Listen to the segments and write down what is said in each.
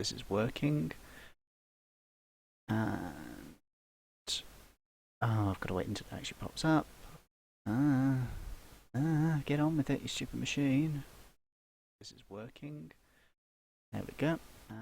This is working. And I've got to wait until it actually pops up. Get on with it, you stupid machine. This is working. There we go. And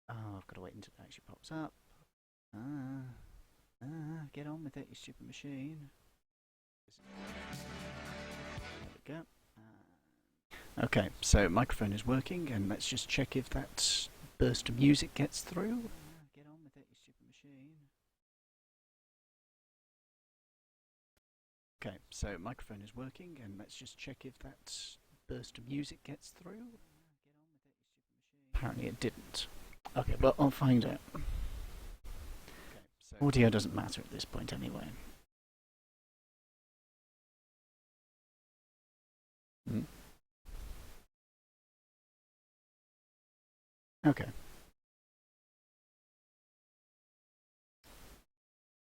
I've got to wait until it actually pops up. Get on with it, you stupid machine. There we go. Okay, so microphone is working, and let's just check if that burst of music gets through. Get on with it, you stupid machine. Okay, so microphone is working, and let's just check if that burst of music gets through. Apparently it didn't. Okay, well, I'll find out. Okay, so audio doesn't matter at this point anyway. Okay.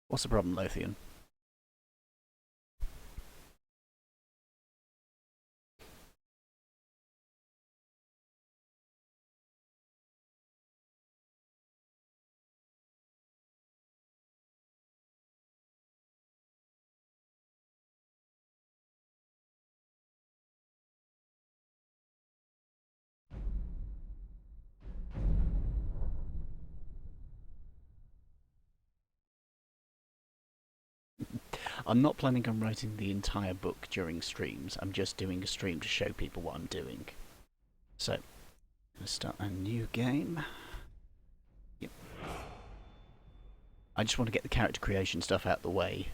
What's the problem, Lothian? I'm not planning on writing the entire book during streams. I'm just doing a stream to show people what I'm doing. So, let's start a new game. Yep. I just want to get the character creation stuff out the way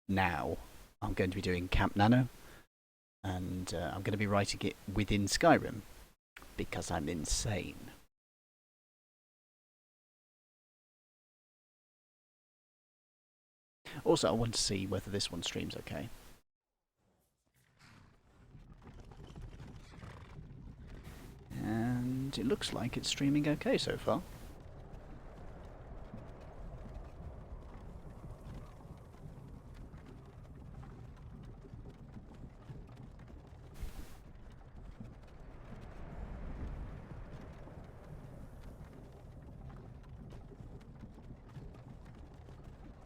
now. I'm going to be doing Camp Nano, and I'm going to be writing it within Skyrim, because I'm insane. Also, I want to see whether this one streams okay. And it looks like it's streaming okay so far.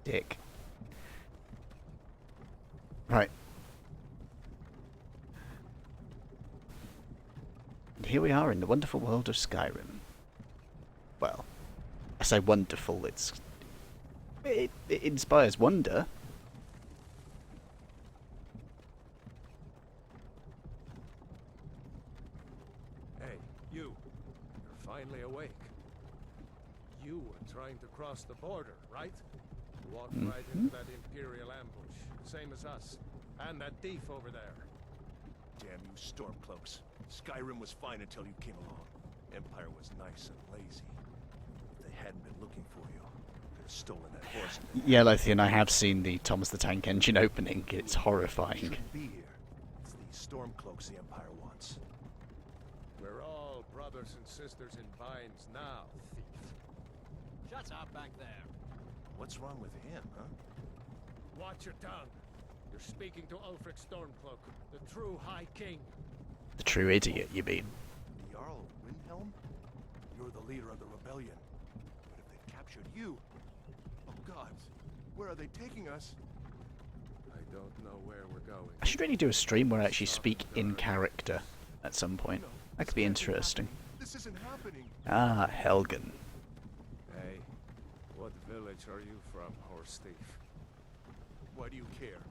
Dick. Right. And here we are in the wonderful world of Skyrim. Well, I say wonderful, it inspires wonder. Hey, you. You're finally awake. You were trying to cross the border, right? Walked right into that Imperial ambush, same as us. And that thief over there. Damn you Stormcloaks. Skyrim was fine until you came along. Empire was nice and lazy. If they hadn't been looking for you, they'd have stolen that horse. Yeah, Lothian, I have seen the Thomas the Tank Engine opening. It's horrifying. Shouldn't be here. It's these Stormcloaks the Empire wants. We're all brothers and sisters in binds now, thief. Shut up back there. What's wrong with him, huh? Watch your tongue. You're speaking to Ulfric Stormcloak, the true High King. The true idiot, you mean? The Jarl of Windhelm? You're the leader of the rebellion. But if they've captured you... Oh god, where are they taking us? I don't know where we're going. I should really do a stream where I actually speak in character at some point. That could be interesting. This isn't happening. Ah, Helgen. Hey, what village are you from, horse thief? Why do you care?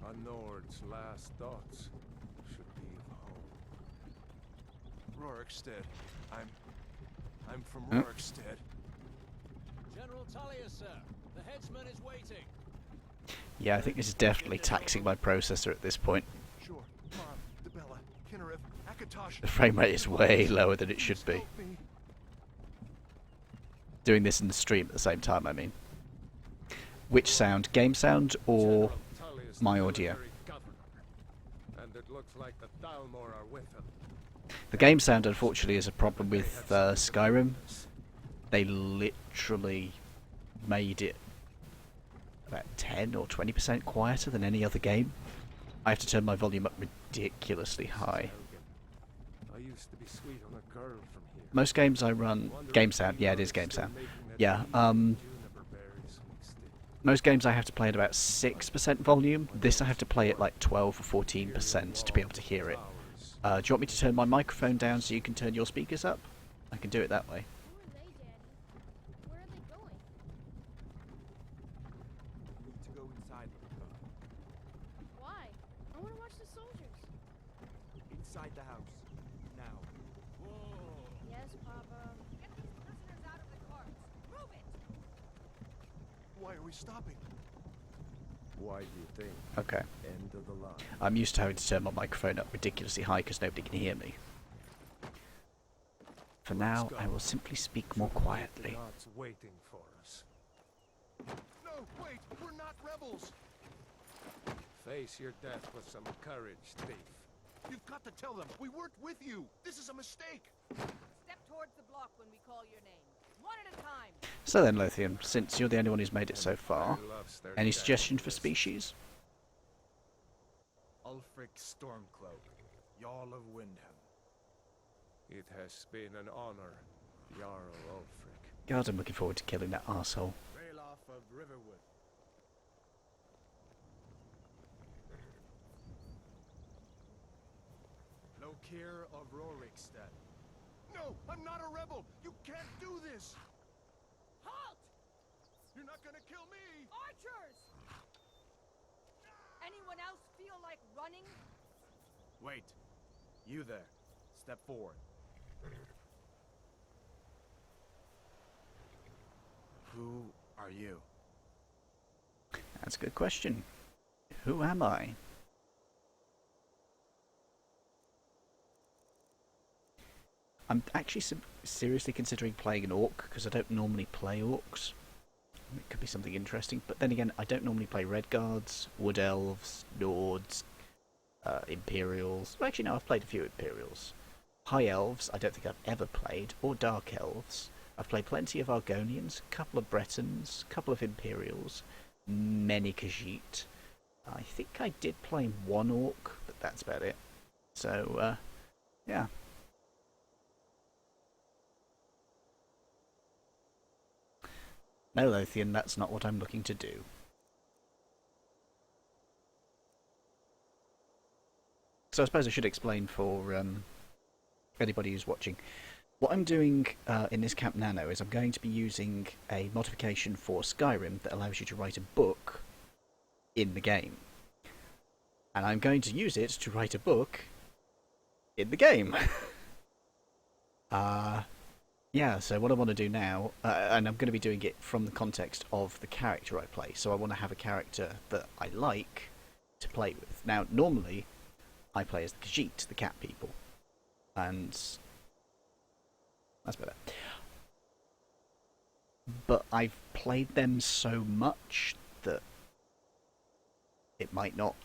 A Nord's last thoughts should be of home. Rorikstead. I'm from Huh? Rorikstead. General Tullius, sir. The headsman is waiting. Yeah, I think this is definitely taxing my processor at this point. Sure. Mom, Debella, Kinnereth, Akatosh. The frame rate is way lower than it should be. Help me. Doing this in the stream at the same time, I mean. Which sound? Game sound or General Tullius, my the audio? military governor. And it looks like the Dalmor are with him. The game sound, unfortunately, is a problem with Skyrim. They literally made it about 10 or 20% quieter than any other game. I have to turn my volume up ridiculously high. I used to be sweet on a girl curve from here. Most games I run... Game sound, yeah, it is game sound. Yeah, most games I have to play at about 6% volume. This I have to play at like 12 or 14% to be able to hear it. Do you want me to turn my microphone down so you can turn your speakers up? I can do it that way. Who are they, Danny? Where are they going? We need to go inside, Luca. Why? I want to watch the soldiers. Inside the house. Now. Yes, Papa. Get these prisoners out of the carts. Move it! Why are we stopping? Why do you think? Okay. End of the line. I'm used to having to turn my microphone up ridiculously high because nobody can hear me. For now, I will simply speak more quietly. God's waiting for us. No, wait! We're not rebels! Face your death with some courage, thief. You've got to tell them we weren't with you! This is a mistake! Step towards the block when we call your name. One at a time. So then, Lothian, since you're the only one who's made it so far, Who loves their any death suggestion for this? species? Ulfric Stormcloak, Jarl of Windhelm. It has been an honor, Jarl Ulfric. God, I'm looking forward to killing that arsehole. Ralof of Riverwood. Lokir of Rorikstead. No! I'm not a rebel! You can't do this! Halt! You're not gonna kill me! Archers! Anyone else feel like running? Wait. You there. Step forward. Who are you? That's a good question. Who am I? I'm actually seriously considering playing an orc, because I don't normally play orcs. It could be something interesting, but then again, I don't normally play red guards, wood elves, nords, imperials. Well, actually, no, I've played a few imperials. High elves, I don't think I've ever played, or dark elves. I've played plenty of Argonians, a couple of Bretons, a couple of imperials, many Khajiit. I think I did play one orc, but that's about it. So, yeah. No, Lothian, that's not what I'm looking to do. So I suppose I should explain for anybody who's watching. What I'm doing in this Camp Nano is I'm going to be using a modification for Skyrim that allows you to write a book in the game. And I'm going to use it to write a book in the game. Yeah, so what I want to do now, and I'm going to be doing it from the context of the character I play, so I want to have a character that I like to play with. Now, normally, I play as the Khajiit, the cat people, and that's better. But I've played them so much that it might not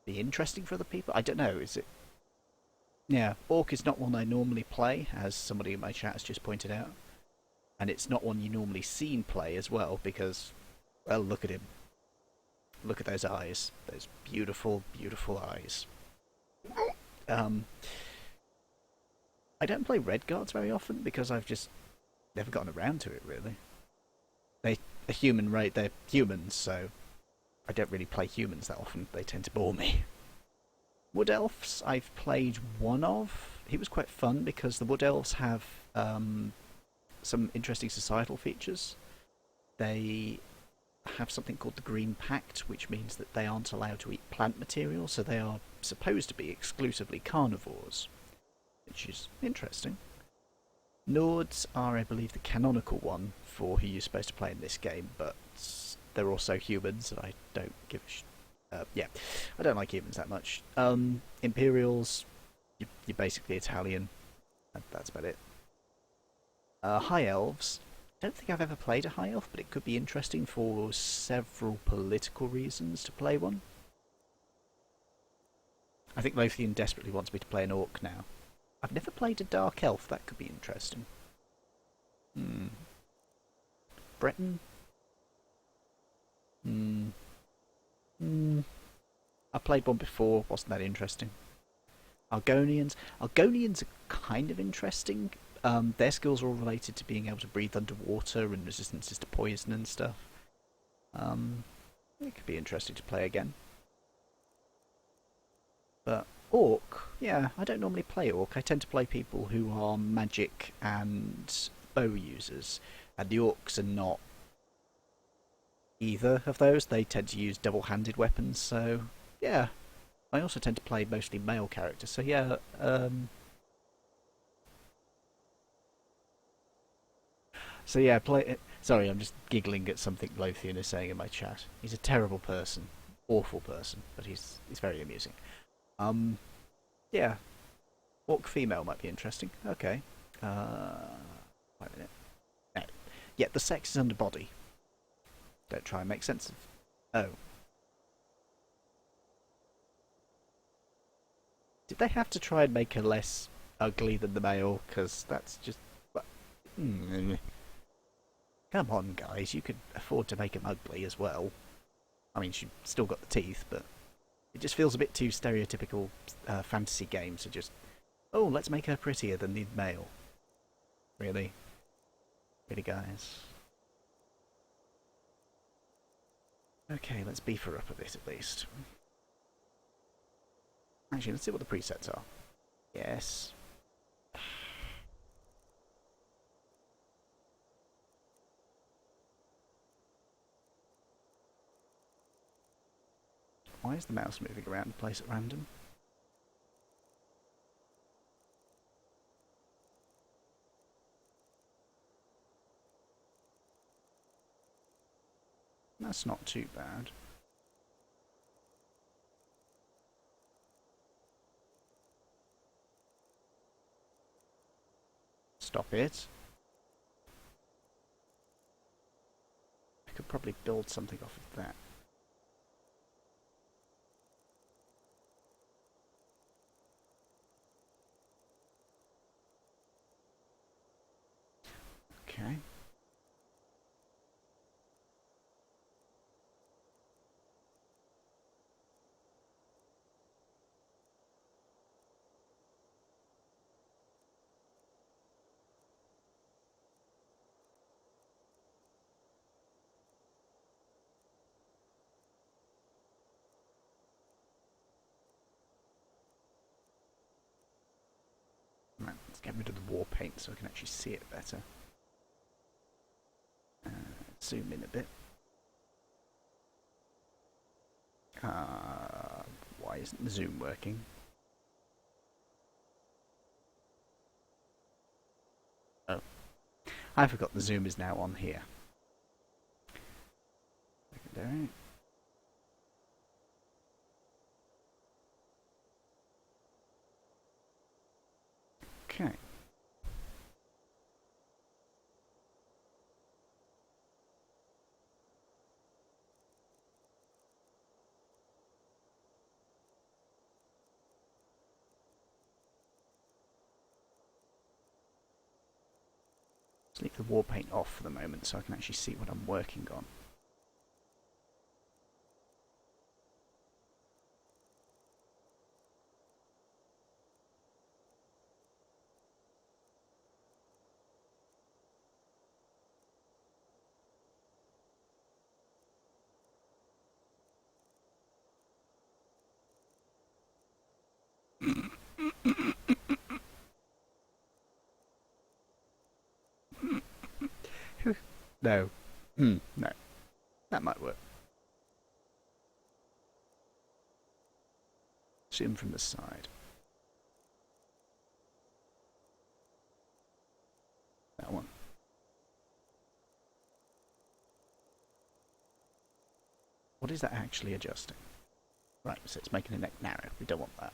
be interesting for other people. I don't know, is it? Yeah, Orc is not one I normally play, as somebody in my chat has just pointed out. And it's not one you normally see play as well, because, well, look at him. Look at those eyes. Those beautiful, beautiful eyes. I don't play Red Guards very often, because I've just never gotten around to it, really. They're humans, so I don't really play humans that often. They tend to bore me. Wood Elves, I've played one of. He was quite fun because the Wood Elves have some interesting societal features. They have something called the Green Pact, which means that they aren't allowed to eat plant material, so they are supposed to be exclusively carnivores, which is interesting. Nords are, I believe, the canonical one for who you're supposed to play in this game, but they're also humans, and I don't give a yeah, I don't like humans that much. Imperials, you're basically Italian. That's about it. High Elves. I don't think I've ever played a High Elf, but it could be interesting for several political reasons to play one. I think Lothian desperately wants me to play an Orc now. I've never played a Dark Elf. That could be interesting. Breton? I played one before, wasn't that interesting. Argonians. Argonians are kind of interesting. Their skills are all related to being able to breathe underwater and resistances to poison and stuff. It could be interesting to play again. But Orc, yeah, I don't normally play Orc. I tend to play people who are magic and bow users. And the Orcs are not either of those. They tend to use double-handed weapons, so yeah. I also tend to play mostly male characters, so yeah, so yeah, play. Sorry, I'm just giggling at something Lothian is saying in my chat. He's a terrible person, awful person, but he's very amusing. Yeah, Orc female might be interesting. Okay. Wait a minute. No. Yeah, the sex is under body. Don't try and make sense of. Oh. Did they have to try and make her less ugly than the male? Because that's just. Come on, guys, you could afford to make him ugly as well. I mean, she's still got the teeth, but it just feels a bit too stereotypical fantasy game to just, oh, let's make her prettier than the male. Really? Really, guys? Okay, let's beef her up a bit at least. Actually, let's see what the presets are. Yes. Why is the mouse moving around the place at random? That's not too bad. Stop it. I could probably build something off of that. Okay. Right, let's get rid of the war paint so I can actually see it better. Zoom in a bit. Why isn't the zoom working? Oh. I forgot the zoom is now on here. Secondary. Okay. Let's leave the war paint off for the moment so I can actually see what I'm working on. No. No. That might work. Zoom from the side. That one. What is that actually adjusting? Right, so it's making the neck narrow. We don't want that.